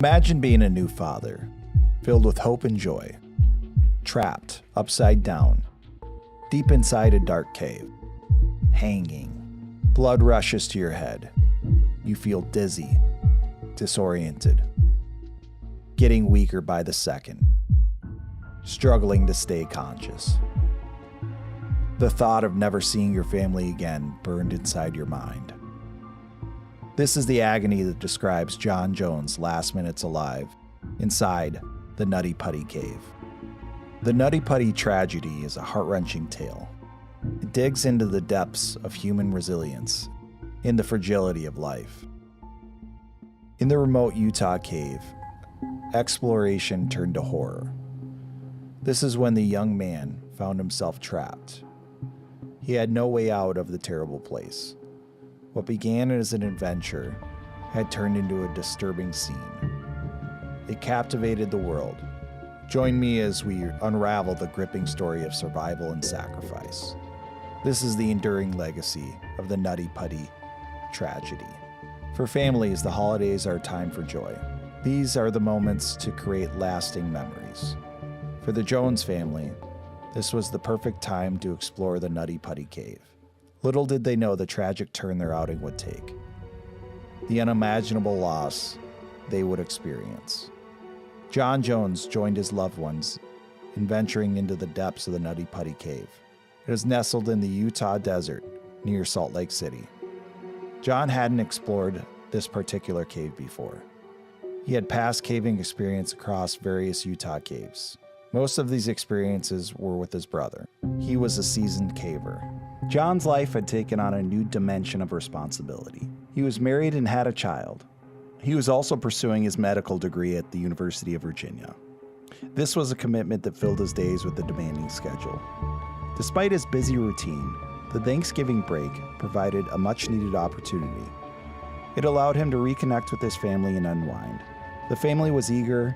Imagine being a new father, filled with hope and joy, trapped upside down, deep inside a dark cave, hanging. Blood rushes to your head. You feel dizzy, disoriented, getting weaker by the second, struggling to stay conscious. The thought of never seeing your family again burned inside your mind. This is the agony that describes John Jones' last minutes alive inside the Nutty Putty cave. The Nutty Putty tragedy is a heart-wrenching tale. It digs into the depths of human resilience and the fragility of life. In the remote Utah cave, exploration turned to horror. This is when the young man found himself trapped. He had no way out of the terrible place. What began as an adventure had turned into a disturbing scene. It captivated the world. Join me as we unravel the gripping story of survival and sacrifice. This is the enduring legacy of the Nutty Putty tragedy. For families, the holidays are a time for joy. These are the moments to create lasting memories. For the Jones family, this was the perfect time to explore the Nutty Putty cave. Little did they know the tragic turn their outing would take, the unimaginable loss they would experience. John Jones joined his loved ones in venturing into the depths of the Nutty Putty cave. It is nestled in the Utah desert near Salt Lake City. John hadn't explored this particular cave before. He had past caving experience across various Utah caves. Most of these experiences were with his brother. He was a seasoned caver. John's life had taken on a new dimension of responsibility. He was married and had a child. He was also pursuing his medical degree at the University of Virginia. This was a commitment that filled his days with a demanding schedule. Despite his busy routine, the Thanksgiving break provided a much-needed opportunity. It allowed him to reconnect with his family and unwind. The family was eager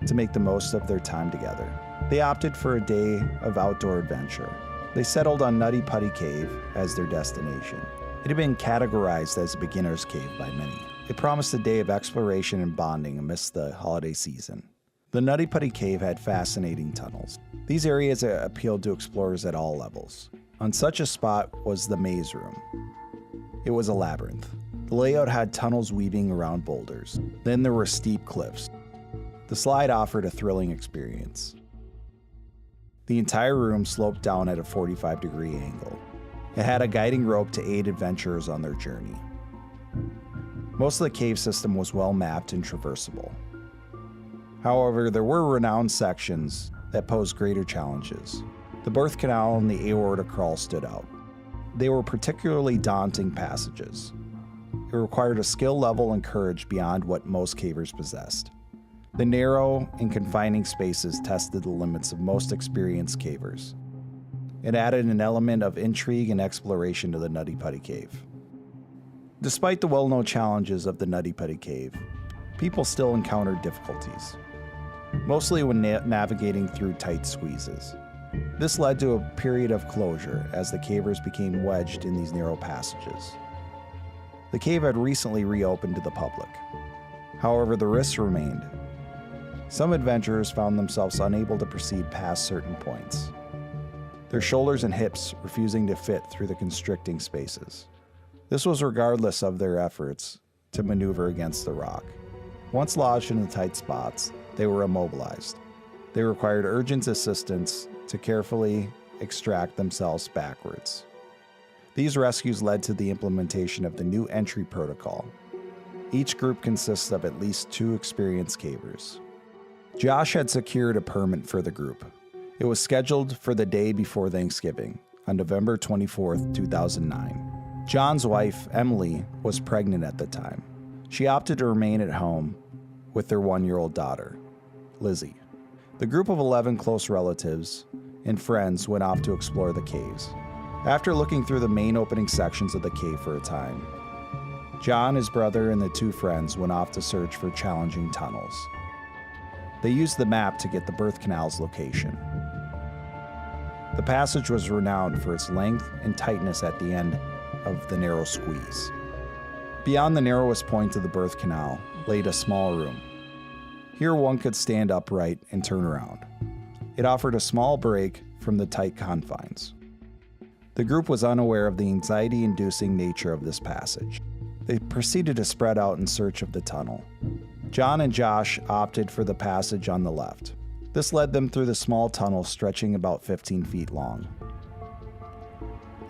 to make the most of their time together. They opted for a day of outdoor adventure. They settled on Nutty Putty Cave as their destination. It had been categorized as a beginner's cave by many. It promised a day of exploration and bonding amidst the holiday season. The Nutty Putty Cave had fascinating tunnels. These areas appealed to explorers at all levels. On such a spot was the maze room. It was a labyrinth. The layout had tunnels weaving around boulders. Then there were steep cliffs. The slide offered a thrilling experience. The entire room sloped down at a 45-degree angle. It had a guiding rope to aid adventurers on their journey. Most of the cave system was well mapped and traversable. However, there were renowned sections that posed greater challenges. The birth canal and the aorta crawl stood out. They were particularly daunting passages. It required a skill level and courage beyond what most cavers possessed. The narrow and confining spaces tested the limits of most experienced cavers. It added an element of intrigue and exploration to the Nutty Putty Cave. Despite the well-known challenges of the Nutty Putty Cave, people still encountered difficulties, mostly when navigating through tight squeezes. This led to a period of closure as the cavers became wedged in these narrow passages. The cave had recently reopened to the public. However, the risks remained. Some adventurers found themselves unable to proceed past certain points, their shoulders and hips refusing to fit through the constricting spaces. This was regardless of their efforts to maneuver against the rock. Once lodged in the tight spots, they were immobilized. They required urgent assistance to carefully extract themselves backwards. These rescues led to the implementation of the new entry protocol. Each group consists of at least 2 experienced cavers. Josh had secured a permit for the group. It was scheduled for the day before Thanksgiving, on November 24th, 2009. John's wife, Emily, was pregnant at the time. She opted to remain at home with their 1-year-old daughter, Lizzie. The group of 11 close relatives and friends went off to explore the caves. After looking through the main opening sections of the cave for a time, John, his brother, and the 2 friends went off to search for challenging tunnels. They used the map to get the birth canal's location. The passage was renowned for its length and tightness at the end of the narrow squeeze. Beyond the narrowest point of the birth canal laid a small room. Here one could stand upright and turn around. It offered a small break from the tight confines. The group was unaware of the anxiety-inducing nature of this passage. They proceeded to spread out in search of the tunnel. John and Josh opted for the passage on the left. This led them through the small tunnel stretching about 15 feet long.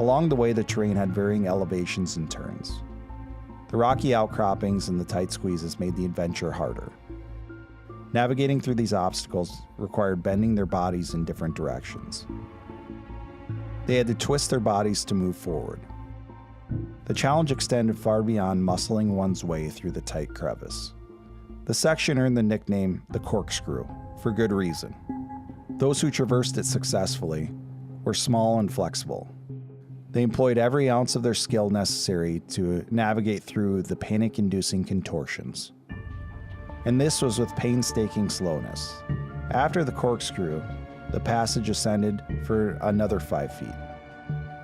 Along the way, the terrain had varying elevations and turns. The rocky outcroppings and the tight squeezes made the adventure harder. Navigating through these obstacles required bending their bodies in different directions. They had to twist their bodies to move forward. The challenge extended far beyond muscling one's way through the tight crevice. The section earned the nickname the corkscrew, for good reason. Those who traversed it successfully were small and flexible. They employed every ounce of their skill necessary to navigate through the panic-inducing contortions. And this was with painstaking slowness. After the corkscrew, the passage ascended for another 5 feet.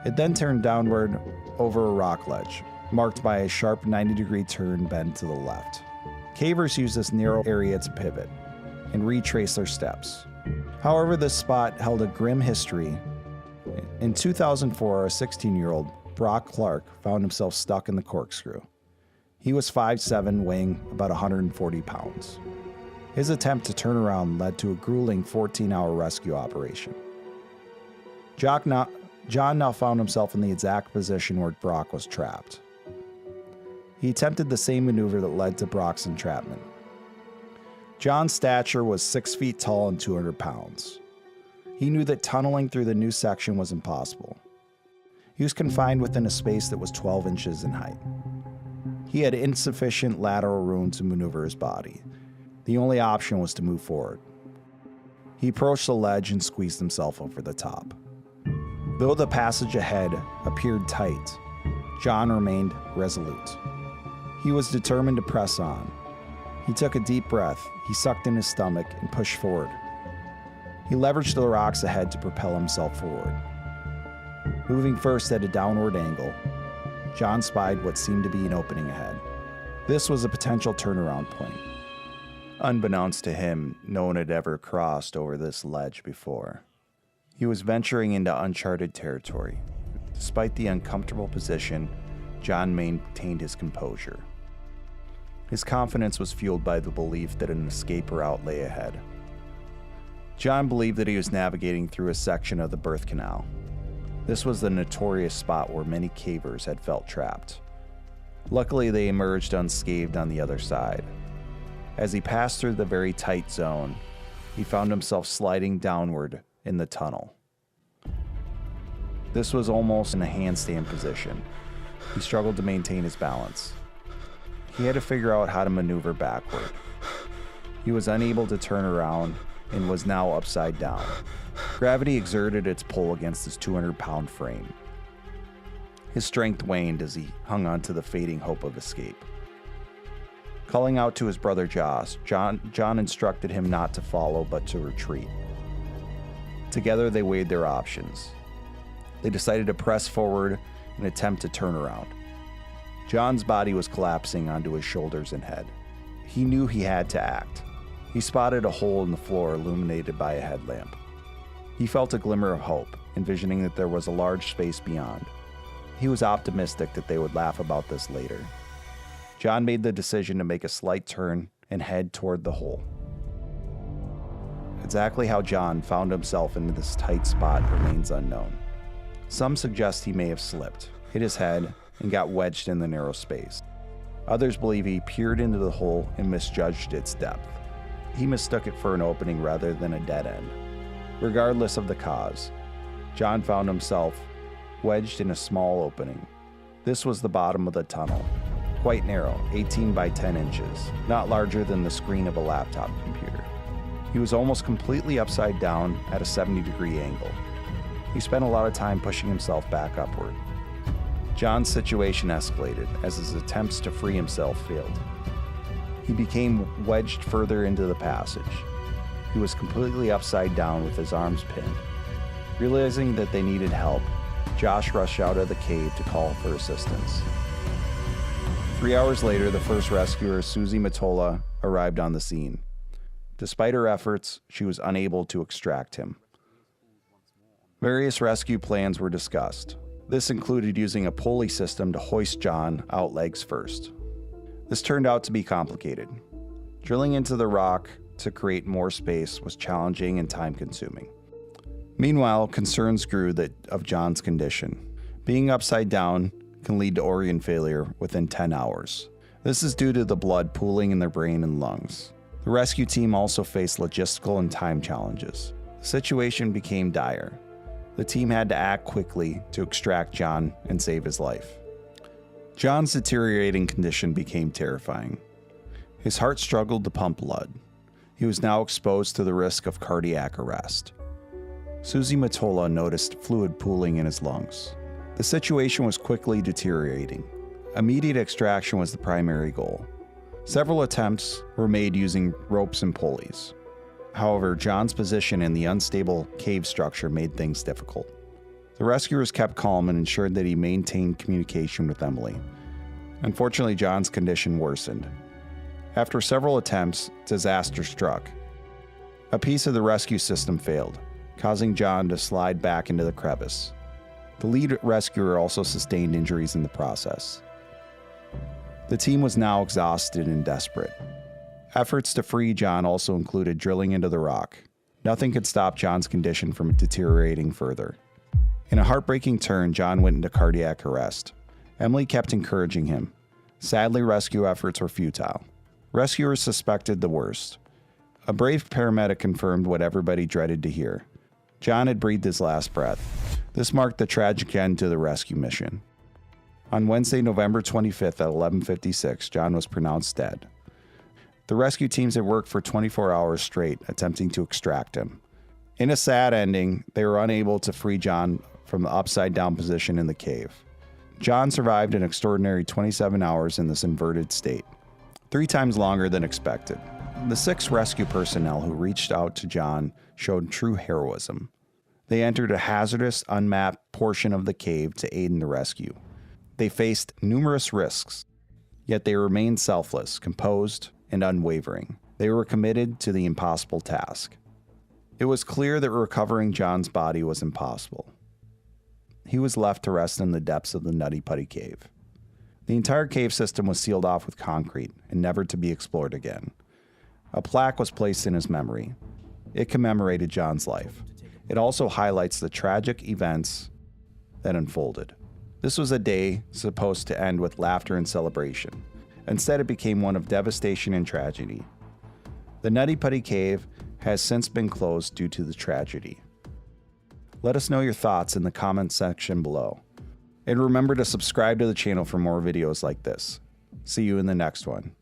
It then turned downward over a rock ledge, marked by a sharp 90-degree turn bend to the left. Cavers used this narrow area to pivot and retrace their steps. However, this spot held a grim history. In 2004, a 16-year-old, Brock Clark, found himself stuck in the corkscrew. He was 5'7", weighing about 140 pounds. His attempt to turn around led to a grueling 14-hour rescue operation. John now found himself in the exact position where Brock was trapped. He attempted the same maneuver that led to Brock's entrapment. John's stature was 6 feet tall and 200 pounds. He knew that tunneling through the new section was impossible. He was confined within a space that was 12 inches in height. He had insufficient lateral room to maneuver his body. The only option was to move forward. He approached the ledge and squeezed himself over the top. Though the passage ahead appeared tight, John remained resolute. He was determined to press on. He took a deep breath, he sucked in his stomach, and pushed forward. He leveraged the rocks ahead to propel himself forward. Moving first at a downward angle, John spied what seemed to be an opening ahead. This was a potential turnaround point. Unbeknownst to him, no one had ever crossed over this ledge before. He was venturing into uncharted territory. Despite the uncomfortable position, John maintained his composure. His confidence was fueled by the belief that an escape route lay ahead. John believed that he was navigating through a section of the birth canal. This was the notorious spot where many cavers had felt trapped. Luckily, they emerged unscathed on the other side. As he passed through the very tight zone, he found himself sliding downward in the tunnel. This was almost in a handstand position. He struggled to maintain his balance. He had to figure out how to maneuver backward. He was unable to turn around and was now upside down. Gravity exerted its pull against his 200-pound frame. His strength waned as he hung on to the fading hope of escape. Calling out to his brother Josh, John instructed him not to follow but to retreat. Together they weighed their options. They decided to press forward and attempt to turn around. John's body was collapsing onto his shoulders and head. He knew he had to act. He spotted a hole in the floor illuminated by a headlamp. He felt a glimmer of hope, envisioning that there was a large space beyond. He was optimistic that they would laugh about this later. John made the decision to make a slight turn and head toward the hole. Exactly how John found himself in this tight spot remains unknown. Some suggest he may have slipped, hit his head, and got wedged in the narrow space. Others believe he peered into the hole and misjudged its depth. He mistook it for an opening rather than a dead end. Regardless of the cause, John found himself wedged in a small opening. This was the bottom of the tunnel, quite narrow, 18 by 10 inches, not larger than the screen of a laptop computer. He was almost completely upside down at a 70-degree angle. He spent a lot of time pushing himself back upward. John's situation escalated as his attempts to free himself failed. He became wedged further into the passage. He was completely upside down with his arms pinned. Realizing that they needed help, Josh rushed out of the cave to call for assistance. 3 hours later, the first rescuer, Susie Matola, arrived on the scene. Despite her efforts, she was unable to extract him. Various rescue plans were discussed. This included using a pulley system to hoist John out legs first. This turned out to be complicated. Drilling into the rock to create more space was challenging and time-consuming. Meanwhile, concerns grew of John's condition. Being upside down can lead to organ failure within 10 hours. This is due to the blood pooling in their brain and lungs. The rescue team also faced logistical and time challenges. The situation became dire. The team had to act quickly to extract John and save his life. John's deteriorating condition became terrifying. His heart struggled to pump blood. He was now exposed to the risk of cardiac arrest. Susie Matola noticed fluid pooling in his lungs. The situation was quickly deteriorating. Immediate extraction was the primary goal. Several attempts were made using ropes and pulleys. However, John's position in the unstable cave structure made things difficult. The rescuers kept calm and ensured that he maintained communication with Emily. Unfortunately, John's condition worsened. After several attempts, disaster struck. A piece of the rescue system failed, causing John to slide back into the crevice. The lead rescuer also sustained injuries in the process. The team was now exhausted and desperate. Efforts to free John also included drilling into the rock. Nothing could stop John's condition from deteriorating further. In a heartbreaking turn, John went into cardiac arrest. Emily kept encouraging him. Sadly, rescue efforts were futile. Rescuers suspected the worst. A brave paramedic confirmed what everybody dreaded to hear. John had breathed his last breath. This marked the tragic end to the rescue mission. On Wednesday, November 25th at 11:56, John was pronounced dead. The rescue teams had worked for 24 hours straight, attempting to extract him. In a sad ending, they were unable to free John from the upside-down position in the cave. John survived an extraordinary 27 hours in this inverted state, 3 times longer than expected. The 6 rescue personnel who reached out to John showed true heroism. They entered a hazardous, unmapped portion of the cave to aid in the rescue. They faced numerous risks, yet they remained selfless, composed, and unwavering. They were committed to the impossible task. It was clear that recovering John's body was impossible. He was left to rest in the depths of the Nutty Putty cave. The entire cave system was sealed off with concrete and never to be explored again. A plaque was placed in his memory. It commemorated John's life. It also highlights the tragic events that unfolded. This was a day supposed to end with laughter and celebration. Instead, it became one of devastation and tragedy. The Nutty Putty Cave has since been closed due to the tragedy. Let us know your thoughts in the comments section below. And remember to subscribe to the channel for more videos like this. See you in the next one.